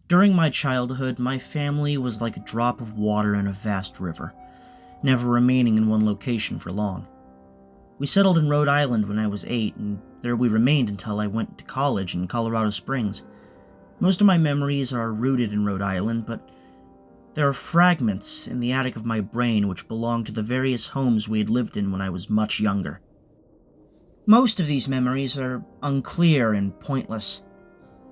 During my childhood, my family was like a drop of water in a vast river, never remaining in one location for long. We settled in Rhode Island when I was 8, and there we remained until I went to college in Colorado Springs. Most of my memories are rooted in Rhode Island, but there are fragments in the attic of my brain which belong to the various homes we had lived in when I was much younger. Most of these memories are unclear and pointless.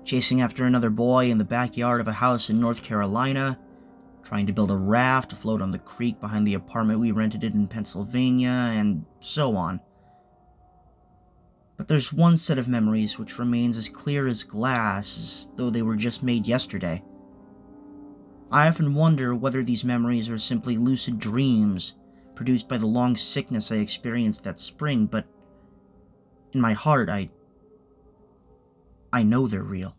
Chasing after another boy in the backyard of a house in North Carolina, trying to build a raft to float on the creek behind the apartment we rented in Pennsylvania, and so on. But there's one set of memories which remains as clear as glass, as though they were just made yesterday. I often wonder whether these memories are simply lucid dreams produced by the long sickness I experienced that spring, but in my heart, I know they're real.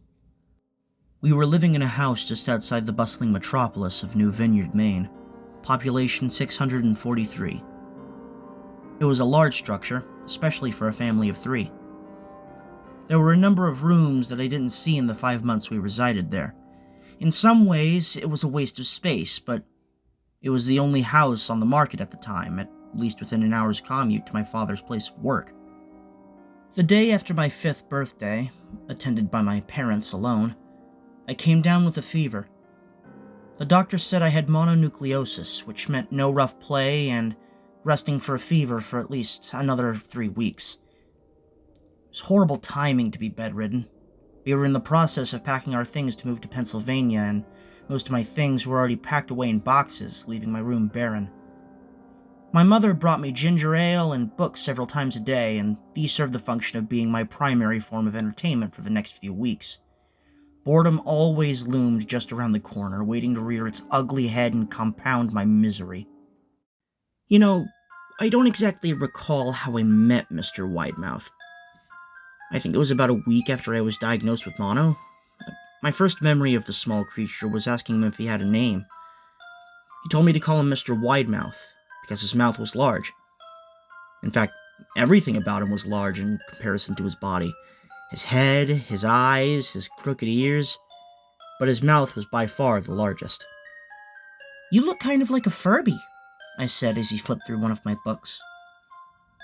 We were living in a house just outside the bustling metropolis of New Vineyard, Maine, population 643. It was a large structure, especially for a family of 3. There were a number of rooms that I didn't see in the 5 months we resided there. In some ways, it was a waste of space, but it was the only house on the market at the time, at least within an hour's commute to my father's place of work. The day after my 5th birthday, attended by my parents alone, I came down with a fever. The doctor said I had mononucleosis, which meant no rough play and resting for a fever for at least another 3 weeks. It was horrible timing to be bedridden. We were in the process of packing our things to move to Pennsylvania, and most of my things were already packed away in boxes, leaving my room barren. My mother brought me ginger ale and books several times a day, and these served the function of being my primary form of entertainment for the next few weeks. Boredom always loomed just around the corner, waiting to rear its ugly head and compound my misery. You know, I don't exactly recall how I met Mr. Widemouth. I think it was about a week after I was diagnosed with mono. My first memory of the small creature was asking him if he had a name. He told me to call him Mr. Widemouth, because his mouth was large. In fact, everything about him was large in comparison to his body. His head, his eyes, his crooked ears, but his mouth was by far the largest. "You look kind of like a Furby," I said as he flipped through one of my books.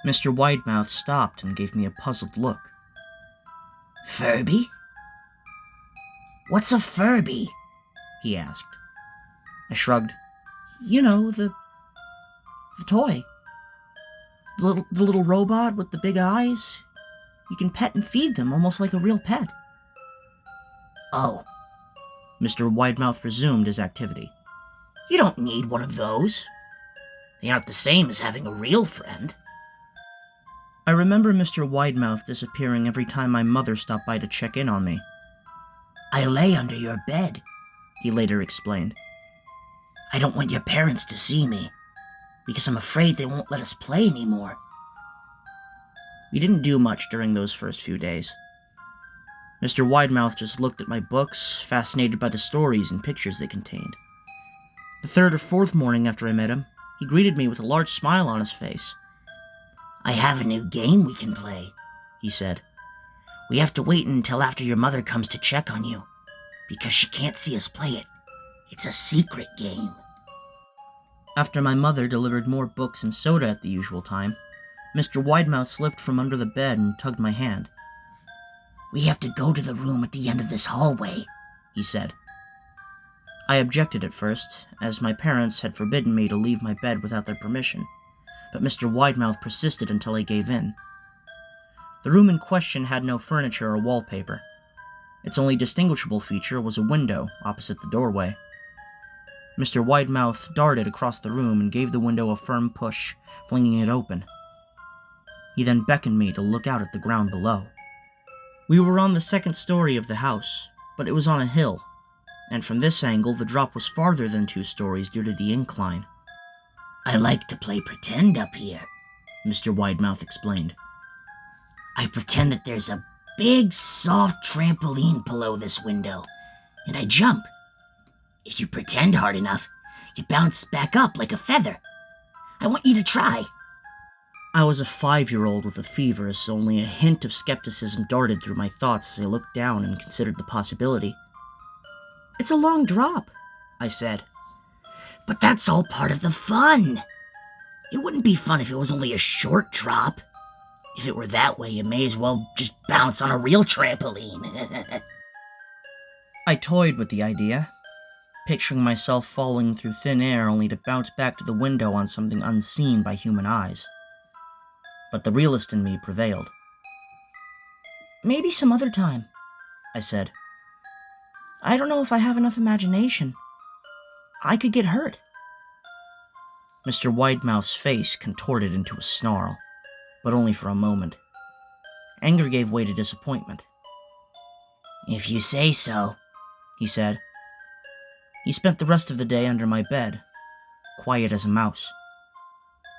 Mr. Widemouth stopped and gave me a puzzled look. "Furby? What's a Furby?" he asked. I shrugged. "You know, the toy. The little robot with the big eyes. You can pet and feed them, almost like a real pet." "Oh," Mr. Widemouth resumed his activity. "You don't need one of those. They aren't the same as having a real friend." I remember Mr. Widemouth disappearing every time my mother stopped by to check in on me. "I lay under your bed," he later explained. "I don't want your parents to see me, because I'm afraid they won't let us play anymore." We didn't do much during those first few days. Mr. Widemouth just looked at my books, fascinated by the stories and pictures they contained. The 3rd or 4th morning after I met him, he greeted me with a large smile on his face. "I have a new game we can play," he said. "We have to wait until after your mother comes to check on you, because she can't see us play it. It's a secret game." After my mother delivered more books and soda at the usual time, Mr. Widemouth slipped from under the bed and tugged my hand. "We have to go to the room at the end of this hallway," he said. I objected at first, as my parents had forbidden me to leave my bed without their permission, but Mr. Widemouth persisted until I gave in. The room in question had no furniture or wallpaper. Its only distinguishable feature was a window opposite the doorway. Mr. Widemouth darted across the room and gave the window a firm push, flinging it open. He then beckoned me to look out at the ground below. We were on the 2nd story of the house, but it was on a hill, and from this angle the drop was farther than 2 stories due to the incline. "I like to play pretend up here," Mr. Widemouth explained. "I pretend that there's a big, soft trampoline below this window, and I jump. If you pretend hard enough, you bounce back up like a feather. I want you to try." I was a 5-year-old with a fever, so only a hint of skepticism darted through my thoughts as I looked down and considered the possibility. It's a long drop, I said. But that's all part of the fun. It wouldn't be fun if it was only a short drop. If it were that way, you may as well just bounce on a real trampoline. I toyed with the idea, picturing myself falling through thin air only to bounce back to the window on something unseen by human eyes. But the realist in me prevailed. Maybe some other time, I said. I don't know if I have enough imagination. I could get hurt. Mr. Widemouth's face contorted into a snarl, but only for a moment. Anger gave way to disappointment. If you say so, he said. He spent the rest of the day under my bed, quiet as a mouse.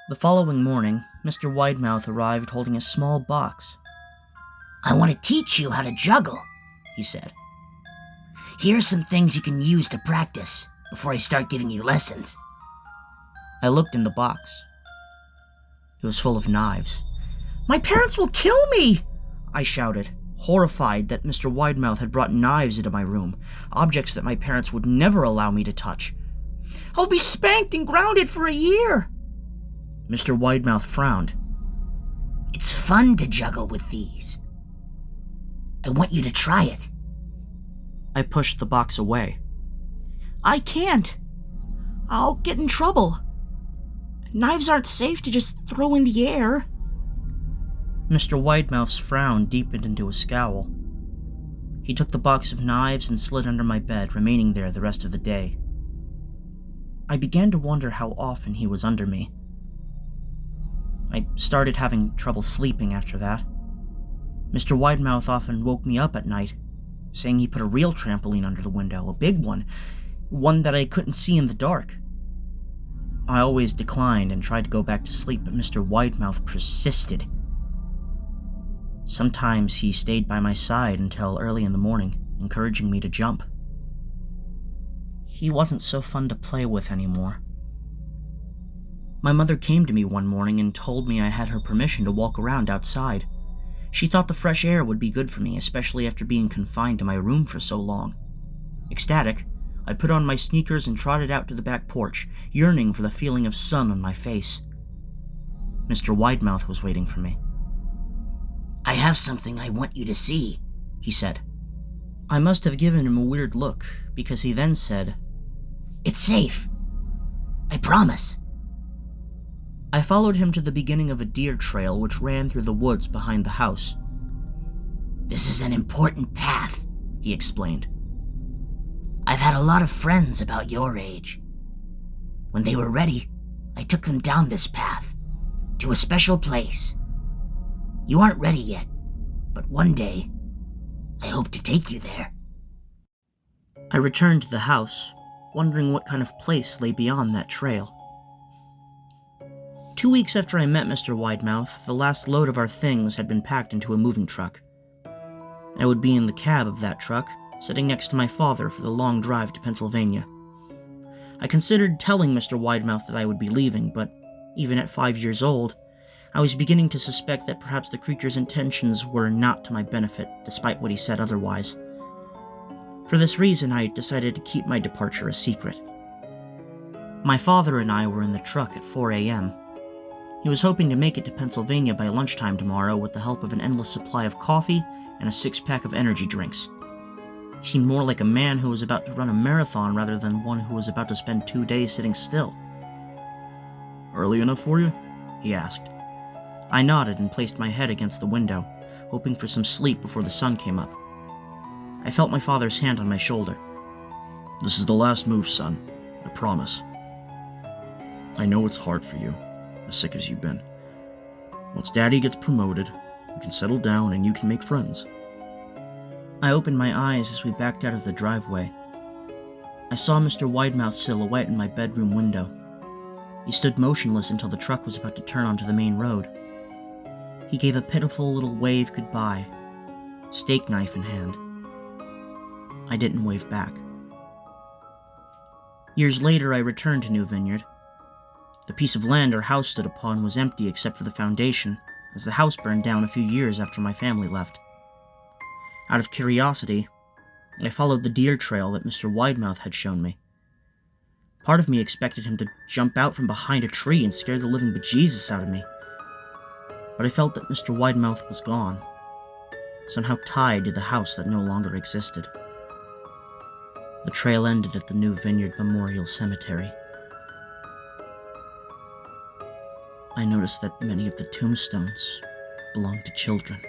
The following morning, Mr. Widemouth arrived holding a small box. I want to teach you how to juggle, he said. Here are some things you can use to practice before I start giving you lessons. I looked in the box. It was full of knives. My parents will kill me! I shouted, horrified that Mr. Widemouth had brought knives into my room, objects that my parents would never allow me to touch. I'll be spanked and grounded for a year! Mr. Widemouth frowned. It's fun to juggle with these. I want you to try it. I pushed the box away. I can't. I'll get in trouble. Knives aren't safe to just throw in the air. Mr. Widemouth's frown deepened into a scowl. He took the box of knives and slid under my bed, remaining there the rest of the day. I began to wonder how often he was under me. I started having trouble sleeping after that. Mr. Widemouth often woke me up at night, saying he put a real trampoline under the window, a big one that I couldn't see in the dark. I always declined and tried to go back to sleep, but Mr. Widemouth persisted. Sometimes he stayed by my side until early in the morning, encouraging me to jump. He wasn't so fun to play with anymore. My mother came to me one morning and told me I had her permission to walk around outside. She thought the fresh air would be good for me, especially after being confined to my room for so long. Ecstatic, I put on my sneakers and trotted out to the back porch, yearning for the feeling of sun on my face. Mr. Widemouth was waiting for me. I have something I want you to see, he said. I must have given him a weird look, because he then said, It's safe. I promise. I followed him to the beginning of a deer trail which ran through the woods behind the house. This is an important path, he explained. I've had a lot of friends about your age. When they were ready, I took them down this path, to a special place. You aren't ready yet, but one day, I hope to take you there. I returned to the house, wondering what kind of place lay beyond that trail. 2 weeks after I met Mr. Widemouth, the last load of our things had been packed into a moving truck. I would be in the cab of that truck, sitting next to my father for the long drive to Pennsylvania. I considered telling Mr. Widemouth that I would be leaving, but even at 5 years old, I was beginning to suspect that perhaps the creature's intentions were not to my benefit, despite what he said otherwise. For this reason, I decided to keep my departure a secret. My father and I were in the truck at 4 a.m. He was hoping to make it to Pennsylvania by lunchtime tomorrow with the help of an endless supply of coffee and a 6-pack of energy drinks. He seemed more like a man who was about to run a marathon rather than one who was about to spend 2 days sitting still. Early enough for you? He asked. I nodded and placed my head against the window, hoping for some sleep before the sun came up. I felt my father's hand on my shoulder. This is the last move, son. I promise. I know it's hard for you, as sick as you've been. Once Daddy gets promoted, we can settle down and you can make friends. I opened my eyes as we backed out of the driveway. I saw Mr. Widemouth's silhouette in my bedroom window. He stood motionless until the truck was about to turn onto the main road. He gave a pitiful little wave goodbye, steak knife in hand. I didn't wave back. Years later, I returned to New Vineyard. The piece of land our house stood upon was empty except for the foundation, as the house burned down a few years after my family left. Out of curiosity, I followed the deer trail that Mr. Widemouth had shown me. Part of me expected him to jump out from behind a tree and scare the living bejesus out of me. But I felt that Mr. Widemouth was gone, somehow tied to the house that no longer existed. The trail ended at the New Vineyard Memorial Cemetery. I noticed that many of the tombstones belonged to children.